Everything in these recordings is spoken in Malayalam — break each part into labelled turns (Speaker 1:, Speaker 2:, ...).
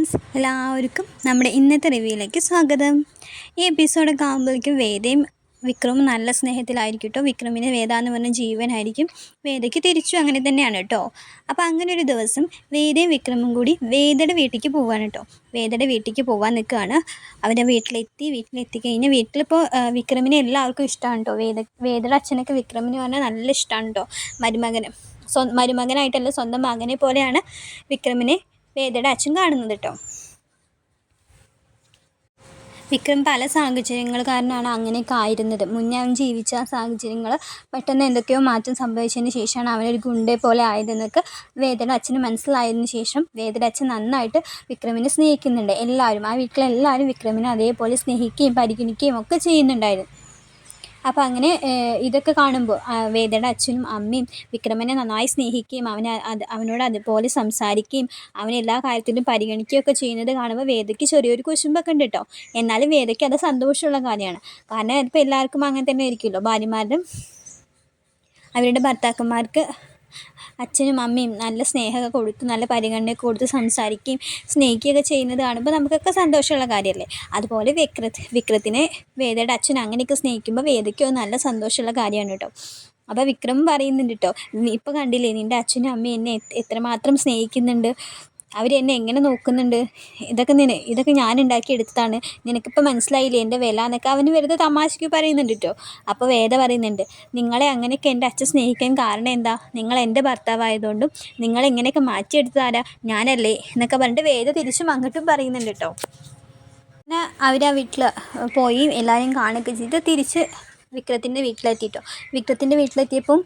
Speaker 1: ഫ്രണ്ട്സ്, എല്ലാവർക്കും നമ്മുടെ ഇന്നത്തെ റിവ്യൂയിലേക്ക് സ്വാഗതം. ഈ എപ്പിസോഡൊക്കെ ആകുമ്പോഴേക്കും വേദയും വിക്രമും നല്ല സ്നേഹത്തിലായിരിക്കും കേട്ടോ. വിക്രമിന് വേദ എന്ന് പറഞ്ഞ ജീവനായിരിക്കും, വേദയ്ക്ക് തിരിച്ചു അങ്ങനെ തന്നെയാണ് കേട്ടോ. അപ്പോൾ അങ്ങനെ ഒരു ദിവസം വേദയും വിക്രമും കൂടി വേദയുടെ വീട്ടിലേക്ക് പോവാണ് കേട്ടോ. വേദയുടെ വീട്ടിലേക്ക് പോകാൻ നിൽക്കുകയാണ്. അവൻ്റെ വീട്ടിലെത്തി കഴിഞ്ഞാൽ വീട്ടിലിപ്പോൾ വിക്രമിനെ എല്ലാവർക്കും ഇഷ്ടമാണ് കേട്ടോ. വേദയുടെ അച്ഛനൊക്കെ വിക്രമിന് പറഞ്ഞാൽ നല്ല ഇഷ്ടമാണ് കേട്ടോ. മരുമകനായിട്ടല്ല, സ്വന്തം മകനെ പോലെയാണ് വിക്രമിനെ വേദയുടെ അച്ഛൻ കാണുന്നത് കേട്ടോ. വിക്രം പല സാഹചര്യങ്ങൾ കാരണമാണ് അങ്ങനെയൊക്കെ ആയിരുന്നത്. മുന്നേ അവൻ ജീവിച്ച സാഹചര്യങ്ങൾ പെട്ടെന്ന് എന്തൊക്കെയോ മാറ്റം സംഭവിച്ചതിന് ശേഷമാണ് അവനൊരു ഗുണ്ടയെ പോലെ ആയതെന്നൊക്കെ വേദയുടെ അച്ഛന് മനസ്സിലായതിനു ശേഷം വേദയുടെ അച്ഛൻ നന്നായിട്ട് വിക്രമിനെ സ്നേഹിക്കുന്നുണ്ട്. എല്ലാവരും, ആ വീട്ടിലെല്ലാവരും വിക്രമിനെ അതേപോലെ സ്നേഹിക്കുകയും പരിഗണിക്കുകയും ഒക്കെ ചെയ്യുന്നുണ്ടായിരുന്നു. അപ്പോൾ അങ്ങനെ ഇതൊക്കെ കാണുമ്പോൾ വേദയുടെ അച്ഛനും അമ്മയും വിക്രമനെ നന്നായി സ്നേഹിക്കുകയും അവനോട് അതുപോലെ സംസാരിക്കുകയും അവനെ എല്ലാ കാര്യത്തിലും പരിഗണിക്കുകയൊക്കെ ചെയ്യുന്നത് കാണുമ്പോൾ വേദയ്ക്ക് ചെറിയൊരു കുശുമ്പൊക്കെ ഉണ്ട് കേട്ടോ. എന്നാലും വേദയ്ക്ക് അത് സന്തോഷമുള്ള കാര്യമാണ്. കാരണം ഇപ്പോൾ എല്ലാവർക്കും അങ്ങനെ തന്നെ ആയിരിക്കുമല്ലോ. ഭാര്യമാരും അവരുടെ ഭർത്താക്കന്മാർക്ക് അച്ഛനും അമ്മയും നല്ല സ്നേഹമൊക്കെ കൊടുത്ത് നല്ല പരിഗണനയൊക്കെ കൊടുത്ത് സംസാരിക്കുകയും സ്നേഹിക്കുകയൊക്കെ ചെയ്യുന്നത് കാണുമ്പോൾ നമുക്കൊക്കെ സന്തോഷമുള്ള കാര്യമല്ലേ. അതുപോലെ വിക്രത്തിനെ വേദയുടെ അച്ഛൻ അങ്ങനെയൊക്കെ സ്നേഹിക്കുമ്പോൾ വേദയ്ക്ക് നല്ല സന്തോഷമുള്ള കാര്യമാണ് കേട്ടോ. അപ്പോൾ വിക്രം പറയുന്നുണ്ട് കേട്ടോ, ഇപ്പോൾ കണ്ടില്ലേ നിൻ്റെ അച്ഛനും അമ്മയും എന്നെ എത്രമാത്രം സ്നേഹിക്കുന്നുണ്ട്, അവരെന്നെ എങ്ങനെ നോക്കുന്നുണ്ട്, ഇതൊക്കെ ഞാൻ ഉണ്ടാക്കിയെടുത്തതാണ്, നിനക്കിപ്പോൾ മനസ്സിലായില്ലേ എൻ്റെ വില എന്നൊക്കെ അവന് വെറുതെ തമാശയ്ക്ക് പറയുന്നുണ്ട് കേട്ടോ. അപ്പോൾ വേദ പറയുന്നുണ്ട്, നിങ്ങളെ അങ്ങനെയൊക്കെ എൻ്റെ അച്ഛൻ സ്നേഹിക്കാൻ കാരണം എന്താ, നിങ്ങൾ എൻ്റെ ഭർത്താവായതുകൊണ്ടും നിങ്ങളെങ്ങനെയൊക്കെ മാറ്റിയെടുത്തതാരാ, ഞാനല്ലേ എന്നൊക്കെ പറഞ്ഞിട്ട് വേദ തിരിച്ചും അങ്ങോട്ടും പറയുന്നുണ്ട് കേട്ടോ. പിന്നെ അവർ ആ വീട്ടിൽ പോയി എല്ലാവരെയും കാണുകയൊക്കെ ചെയ്ത് തിരിച്ച് വിക്രത്തിൻ്റെ വീട്ടിലെത്തിയിട്ടോ. വിക്രത്തിൻ്റെ വീട്ടിലെത്തിയപ്പം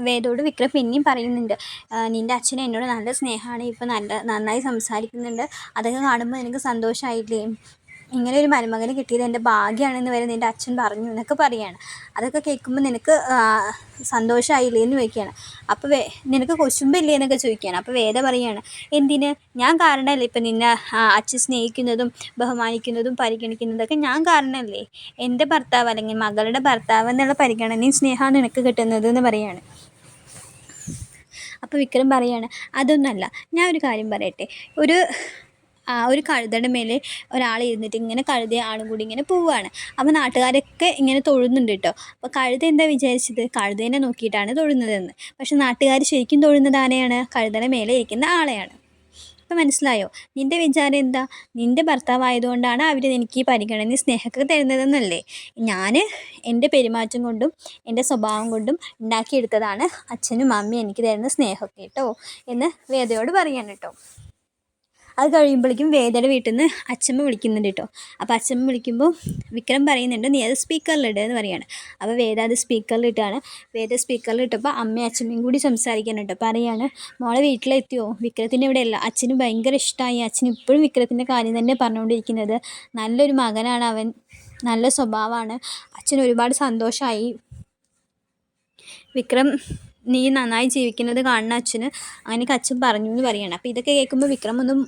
Speaker 1: വേദയോട് വിക്രം പിന്നെയും പറയുന്നുണ്ട്, നിൻ്റെ അച്ഛന് എന്നോട് നല്ല സ്നേഹമാണ്, ഇപ്പം നന്നായി സംസാരിക്കുന്നുണ്ട്, അതൊക്കെ കാണുമ്പോൾ എനിക്ക് സന്തോഷമായില്ലേ, ഇങ്ങനെ ഒരു മരുമകനെ കിട്ടിയത് എൻ്റെ ഭാഗ്യമാണെന്ന് വരെ നിൻ്റെ അച്ഛൻ പറഞ്ഞു എന്നൊക്കെ പറയുകയാണ്. അതൊക്കെ കേൾക്കുമ്പോൾ നിനക്ക് സന്തോഷമായില്ലേ എന്ന് ചോദിക്കുകയാണ്. അപ്പോൾ നിനക്ക് കുശുമ്പില്ലേ എന്നൊക്കെ ചോദിക്കുകയാണ്. അപ്പോൾ വേദ പറയുകയാണ്, എന്തിന്, ഞാൻ കാരണമല്ലേ ഇപ്പം നിന്നെ അച്ഛൻ സ്നേഹിക്കുന്നതും ബഹുമാനിക്കുന്നതും പരിഗണിക്കുന്നതൊക്കെ ഞാൻ കാരണമല്ലേ, എൻ്റെ ഭർത്താവ് അല്ലെങ്കിൽ മകളുടെ ഭർത്താവ് എന്നുള്ള പരിഗണനയും സ്നേഹമാണ് നിനക്ക് കിട്ടുന്നത് എന്ന് പറയുകയാണ്. അപ്പോൾ വിക്രം പറയുകയാണ്, അതൊന്നുമല്ല, ഞാൻ ഒരു കാര്യം പറയട്ടെ, ഒരു കഴുതയുടെ മേലെ ഒരാൾ ഇരുന്നിട്ട് ഇങ്ങനെ കഴുത ആളും കൂടി ഇങ്ങനെ പോവുകയാണ്. അപ്പോൾ നാട്ടുകാരൊക്കെ ഇങ്ങനെ തൊഴുന്നുണ്ട് കേട്ടോ. അപ്പോൾ കഴുത എന്താ വിചാരിച്ചത്, കഴുതേനെ നോക്കിയിട്ടാണ് തൊഴുന്നതെന്ന്. പക്ഷെ നാട്ടുകാർ ശരിക്കും തൊഴുന്നത് ആരെയാണ്, കഴുതയുടെ മേലെ ഇരിക്കുന്ന ആളെയാണ്. അപ്പോൾ മനസ്സിലായോ, നിൻ്റെ വിചാരം എന്താ, നിൻ്റെ ഭർത്താവായതുകൊണ്ടാണ് അവർ എനിക്ക് ഈ പരിഗണന സ്നേഹമൊക്കെ തരുന്നതെന്നല്ലേ. ഞാൻ എൻ്റെ പെരുമാറ്റം കൊണ്ടും എൻ്റെ സ്വഭാവം കൊണ്ടും ഉണ്ടാക്കിയെടുത്തതാണ് അച്ഛനും അമ്മയും എനിക്ക് തരുന്ന സ്നേഹമൊക്കെ കേട്ടോ എന്ന് വേദയോട് പറയാൻ കേട്ടോ. അത് കഴിയുമ്പോഴേക്കും വേദയുടെ വീട്ടിൽ നിന്ന് അച്ഛമ്മ വിളിക്കുന്നുണ്ട് കേട്ടോ. അപ്പോൾ അച്ഛമ്മ വിളിക്കുമ്പോൾ വിക്രം പറയുന്നുണ്ട്, നീ അത് സ്പീക്കറിലിട് എന്ന് പറയുകയാണ്. അപ്പോൾ വേദ അത് സ്പീക്കറിലിട്ടാണ്. വേദ സ്പീക്കറിലിട്ടപ്പോൾ അമ്മയും അച്ഛമ്മയും കൂടി സംസാരിക്കാനുണ്ട്. പറയാണ്, മോളെ വീട്ടിലെത്തിയോ, വിക്രത്തിൻ്റെ ഇവിടെ അല്ല, അച്ഛന് ഭയങ്കര ഇഷ്ടമായി, അച്ഛൻ ഇപ്പോഴും വിക്രത്തിൻ്റെ കാര്യം തന്നെ പറഞ്ഞുകൊണ്ടിരിക്കുന്നത്, നല്ലൊരു മകനാണ് അവൻ, നല്ല സ്വഭാവമാണ്, അച്ഛന് ഒരുപാട് സന്തോഷമായി, വിക്രം നീ നന്നായി ജീവിക്കുന്നത് കാണുന്ന അച്ഛന് അങ്ങനെയൊക്കെ അച്ഛൻ പറഞ്ഞു എന്ന് പറയുകയാണ്. അപ്പോൾ ഇതൊക്കെ കേൾക്കുമ്പോൾ വിക്രം ഒന്നും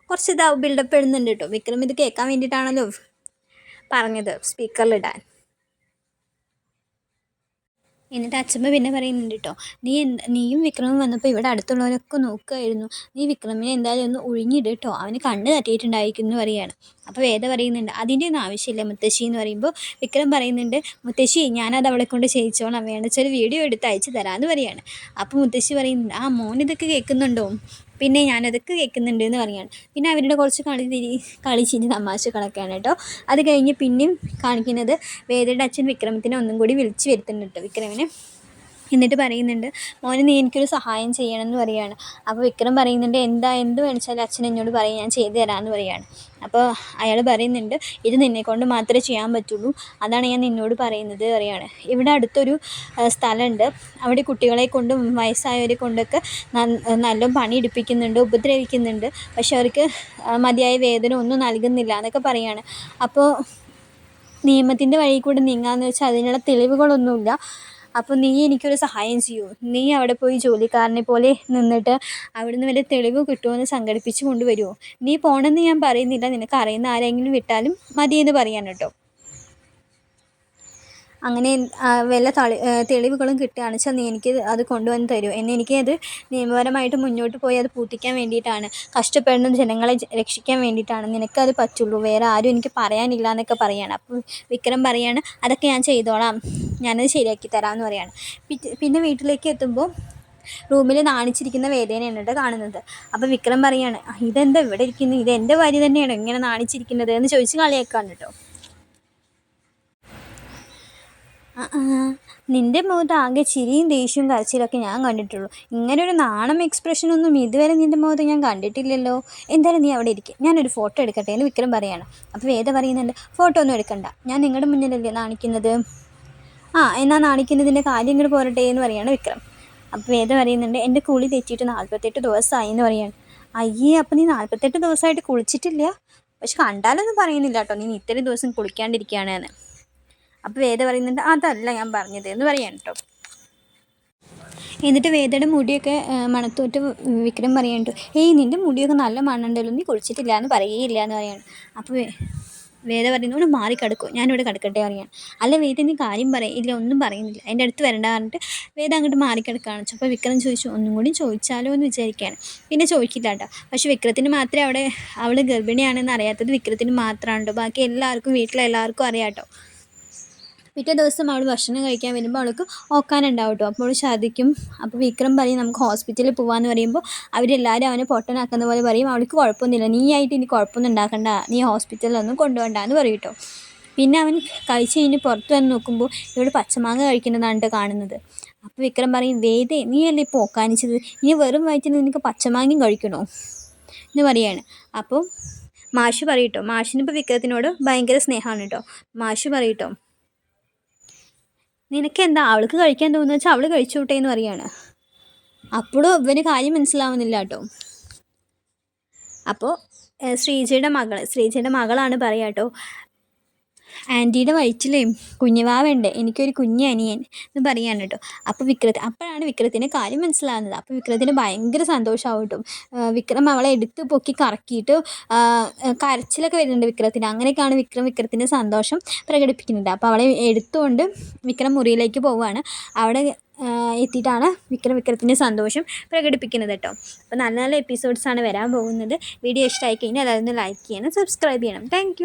Speaker 1: കുറച്ച് ബിൽഡപ്പ് ഇടുന്നുണ്ട് കേട്ടോ. വിക്രം ഇത് കേൾക്കാൻ വേണ്ടിയിട്ടാണല്ലോ പറഞ്ഞത് സ്പീക്കറിലിടാൻ. എന്നിട്ട് അച്ഛമ്മ പിന്നെ പറയുന്നുണ്ട് കേട്ടോ, നീയും വിക്രമും വന്നപ്പോൾ ഇവിടെ അടുത്തുള്ളവരൊക്കെ നോക്കുമായിരുന്നു, നീ വിക്രമിനെ എന്തായാലും ഒന്ന് ഒഴിഞ്ഞിട് കേട്ടോ, അവന് കണ്ണ് തട്ടിയിട്ടുണ്ടായിരിക്കും എന്ന് പറയുകയാണ്. അപ്പോൾ വേദ പറയുന്നുണ്ട്, അതിൻ്റെ ഒന്നും ആവശ്യമില്ല മുത്തശ്ശി എന്ന് പറയുമ്പോൾ വിക്രം പറയുന്നുണ്ട്, മുത്തശ്ശി ഞാനത് അവളെ കൊണ്ട് ചെയ്യിച്ചോളാം, വേണ്ടച്ചാൽ വീഡിയോ എടുത്ത് അയച്ചു തരാമെന്ന് പറയുകയാണ്. അപ്പോൾ മുത്തശ്ശി പറയുന്നുണ്ട്, ആ മോൻ ഇതൊക്കെ കേൾക്കുന്നുണ്ടോ, പിന്നെ ഞാനതൊക്കെ കേൾക്കുന്നുണ്ട് എന്ന് പറയുകയാണ്. പിന്നെ അവരുടെ കുറച്ച് കളിച്ചിരി തമാശകളൊക്കെയാണ് കേട്ടോ. അത് കഴിഞ്ഞ് പിന്നെയും കാണിക്കുന്നത് വേദയുടെ അച്ഛൻ വിക്രമത്തിനെ ഒന്നും കൂടി വിളിച്ച് വരുത്തുന്നുണ്ട് കേട്ടോ, വിക്രമിനെ. എന്നിട്ട് പറയുന്നുണ്ട്, മോനെ നീ എനിക്കൊരു സഹായം ചെയ്യണം എന്ന് പറയുകയാണ്. അപ്പോൾ വിക്രം പറയുന്നുണ്ട്, എന്ത് വേണിച്ചാലും അച്ഛൻ എന്നോട് പറയും, ഞാൻ ചെയ്തു തരാമെന്ന് പറയുകയാണ്. അപ്പോൾ അയാൾ പറയുന്നുണ്ട്, ഇത് നിന്നെക്കൊണ്ട് മാത്രമേ ചെയ്യാൻ പറ്റുള്ളൂ, അതാണ് ഞാൻ നിന്നോട് പറയുന്നത് പറയുകയാണ്. ഇവിടെ അടുത്തൊരു സ്ഥലമുണ്ട്, അവിടെ കുട്ടികളെ കൊണ്ടും വയസ്സായവരെ കൊണ്ടൊക്കെ നല്ല പണി എടുപ്പിക്കുന്നുണ്ട്, ഉപദ്രവിക്കുന്നുണ്ട്, പക്ഷെ അവർക്ക് മതിയായ വേതനം ഒന്നും നൽകുന്നില്ല എന്നൊക്കെ പറയുകയാണ്. അപ്പോൾ നിയമത്തിൻ്റെ വഴി കൂടെ നീങ്ങാമെന്ന് വെച്ചാൽ അതിനുള്ള തെളിവുകളൊന്നുമില്ല, അപ്പോൾ നീ എനിക്കൊരു സഹായം ചെയ്യൂ, നീ അവിടെ പോയി ജോലിക്കാരനെ പോലെ നിന്നിട്ട് അവിടുന്ന് വല്ല തെളിവ് കിട്ടുമെന്ന് സംഘടിപ്പിച്ച് കൊണ്ടുവരുമോ, നീ പോകണമെന്ന് ഞാൻ പറയുന്നില്ല, നിനക്ക് അറിയുന്ന ആരെങ്കിലും വിട്ടാലും മതിയെന്ന് പറയാൻ കേട്ടോ. അങ്ങനെ വല്ല തെളിവുകളും കിട്ടുകയാണെന്ന് വെച്ചാൽ നീ എനിക്ക് അത് കൊണ്ടുവന്ന് തരൂ. എനിക്കത് നിയമപരമായിട്ട് മുന്നോട്ട് പോയി അത് പൂട്ടിക്കാൻ വേണ്ടിയിട്ടാണ്, കഷ്ടപ്പെടുന്ന ജനങ്ങളെ രക്ഷിക്കാൻ വേണ്ടിയിട്ടാണ്. നിനക്കത് പറ്റുള്ളൂ, വേറെ ആരും എനിക്ക് പറയാനില്ല എന്നൊക്കെ പറയുകയാണ്. അപ്പോൾ വിക്രം പറയാണ് അതൊക്കെ ഞാൻ ചെയ്തോളാം, ഞാനത് ശരിയാക്കി തരാമെന്ന് പറയുകയാണ്. പിന്നെ വീട്ടിലേക്ക് എത്തുമ്പോൾ റൂമിൽ നാണിച്ചിരിക്കുന്ന വേദേനെയാണ് കേട്ടോ കാണുന്നത്. അപ്പോൾ വിക്രം പറയാണ് ഇതെന്താ ഇവിടെ ഇരിക്കുന്നത്, ഇത് എൻ്റെ ഭാര്യ തന്നെയാണ് ഇങ്ങനെ നാണിച്ചിരിക്കുന്നത് എന്ന് ചോദിച്ച് കളിയാക്കാണ് കേട്ടോ. നിൻ്റെ മുഖത്ത് ആകെ ചിരിയും ദേഷ്യവും കരച്ചിലൊക്കെ ഞാൻ കണ്ടിട്ടുള്ളൂ, ഇങ്ങനെ ഒരു നാണം എക്സ്പ്രഷനൊന്നും ഇതുവരെ നിൻ്റെ മുഖത്ത് ഞാൻ കണ്ടിട്ടില്ലല്ലോ. എന്തായാലും നീ അവിടെ ഇരിക്കുക, ഞാനൊരു ഫോട്ടോ എടുക്കട്ടെ എന്ന് വിക്രം പറയാണ്. അപ്പോൾ വേദ പറയുന്നുണ്ട് ഫോട്ടോ ഒന്നും എടുക്കണ്ട, ഞാൻ നിങ്ങളുടെ മുന്നിലല്ലേ നാണിക്കുന്നത്. എന്നാൽ നാണിക്കുന്നതിൻ്റെ കാര്യം ഇങ്ങോട്ട് പോരട്ടെ എന്ന് പറയാണ് വിക്രം. അപ്പോൾ വേദ പറയുന്നുണ്ട് എൻ്റെ കുളി തെറ്റിയിട്ട് 48 ദിവസമായി എന്ന് പറയാണ്. അയ്യേ, അപ്പോൾ നീ 48 ദിവസമായിട്ട് കുളിച്ചിട്ടില്ല, പക്ഷെ കണ്ടാലൊന്നും പറയുന്നില്ല കേട്ടോ നീ ഇത്രയും ദിവസം കുളിക്കാണ്ടിരിക്കുകയാണ് എന്ന്. അപ്പോൾ വേദ പറയുന്നുണ്ട് അതല്ല ഞാൻ പറഞ്ഞത് എന്ന് പറയാൻ കേട്ടോ. എന്നിട്ട് വേദയുടെ മുടിയൊക്കെ മണത്തോട്ട് വിക്രം പറയാനുണ്ട് നിൻ്റെ മുടിയൊക്കെ നല്ല മണ്ണുണ്ടല്ലോ, നീ കുളിച്ചിട്ടില്ല എന്ന് പറയുകയില്ല എന്ന് പറയാണ്. അപ്പോൾ വേദ പറയുന്നു ഇവിടെ മാറിക്കിടക്കും, ഞാനിവിടെ കിടക്കട്ടെ പറയാണ്. അല്ല വേദ നീ കാര്യം ഇല്ല ഒന്നും പറയുന്നില്ല, എൻ്റെ അടുത്ത് വരണ്ട പറഞ്ഞിട്ട് വേദ അങ്ങോട്ട് മാറിക്കിടക്കുകയാണ്. അപ്പോൾ വിക്രം ചോദിച്ചു ഒന്നും കൂടി ചോദിച്ചാലോ എന്ന് വിചാരിക്കുകയാണ്. പിന്നെ ചോദിക്കില്ല കേട്ടോ. പക്ഷെ വിക്രത്തിന് മാത്രമേ അവിടെ അവൾ ഗർഭിണിയാണെന്ന് അറിയാത്തത് വിക്രത്തിന് മാത്രമാണ് കേട്ടോ, ബാക്കി എല്ലാവർക്കും വീട്ടിലെല്ലാവർക്കും അറിയാം കേട്ടോ. പിറ്റേ ദിവസം അവൾ ഭക്ഷണം കഴിക്കാൻ വരുമ്പോൾ അവൾക്ക് ഓക്കാനുണ്ടാവും കേട്ടോ, അപ്പോൾ അവൾ ഛർദ്ദിക്കും. അപ്പോൾ വിക്രം പറയും നമുക്ക് ഹോസ്പിറ്റലിൽ പോകാമെന്ന് പറയുമ്പോൾ അവരെല്ലാവരും അവനെ പൊട്ടനാക്കുന്ന പോലെ പറയും അവൾക്ക് കുഴപ്പമൊന്നുമില്ല, നീ ആയിട്ട് ഇനി കുഴപ്പമൊന്നും ഉണ്ടാക്കണ്ട, നീ ഹോസ്പിറ്റലിലൊന്നും കൊണ്ടുപോകണ്ട എന്ന് പറയും കേട്ടോ. പിന്നെ അവൻ കഴിച്ച് കഴിഞ്ഞ് പുറത്ത് വന്ന് നോക്കുമ്പോൾ ഇവിടെ പച്ചമാങ്ങ കഴിക്കുന്നതാണ് കേട്ടോ കാണുന്നത്. അപ്പോൾ വിക്രം പറയും വേദേ നീയല്ലേ ഇപ്പോൾ ഓക്കാനിച്ചത്, ഇനി വെറും വയറ്റിൽ നിനക്ക് പച്ചമാങ്ങയും കഴിക്കണോ എന്ന് പറയാണ്. അപ്പോൾ മാഷ് പറയട്ടോ, മാഷിനിപ്പോൾ വിക്രത്തിനോട് ഭയങ്കര സ്നേഹമാണ് കേട്ടോ. മാഷ് പറയട്ടോ നിനക്കെന്താ അവൾക്ക് കഴിക്കാൻ തോന്നുന്നു വെച്ചാൽ അവൾ കഴിച്ചോട്ടെ എന്ന് പറയാണ്. അപ്പോഴും ഇവന് കാര്യം മനസ്സിലാവുന്നില്ല കേട്ടോ. അപ്പോൾ ശ്രീജയുടെ മകളാണ് പറയാം കേട്ടോ ആൻറ്റിയുടെ വയറ്റിലേ കുഞ്ഞുവാവുണ്ട്, എനിക്കൊരു കുഞ്ഞ് അനിയൻ എന്ന് പറയാണ് കേട്ടോ. അപ്പോഴാണ് വിക്രത്തിന് കാര്യം മനസ്സിലാകുന്നത്. അപ്പോൾ വിക്രത്തിന് ഭയങ്കര സന്തോഷമാവും കേട്ടോ. വിക്രം അവളെ എടുത്ത് പൊക്കി കറക്കിയിട്ട് കരച്ചിലൊക്കെ വരുന്നുണ്ട് വിക്രത്തിന്. അങ്ങനെയൊക്കെയാണ് വിക്രത്തിൻ്റെ സന്തോഷം പ്രകടിപ്പിക്കുന്നത്. അപ്പോൾ അവളെ എടുത്തുകൊണ്ട് വിക്രം മുറിയിലേക്ക് പോവുകയാണ്. അവിടെ എത്തിയിട്ടാണ് വിക്രത്തിൻ്റെ സന്തോഷം പ്രകടിപ്പിക്കുന്നത് കേട്ടോ. അപ്പോൾ നല്ല നല്ല എപ്പിസോഡ്സാണ് വരാൻ പോകുന്നത്. വീഡിയോ ഇഷ്ടമായി കഴിഞ്ഞാൽ അതൊന്ന് ലൈക്ക് ചെയ്യണം, സബ്സ്ക്രൈബ് ചെയ്യണം. താങ്ക്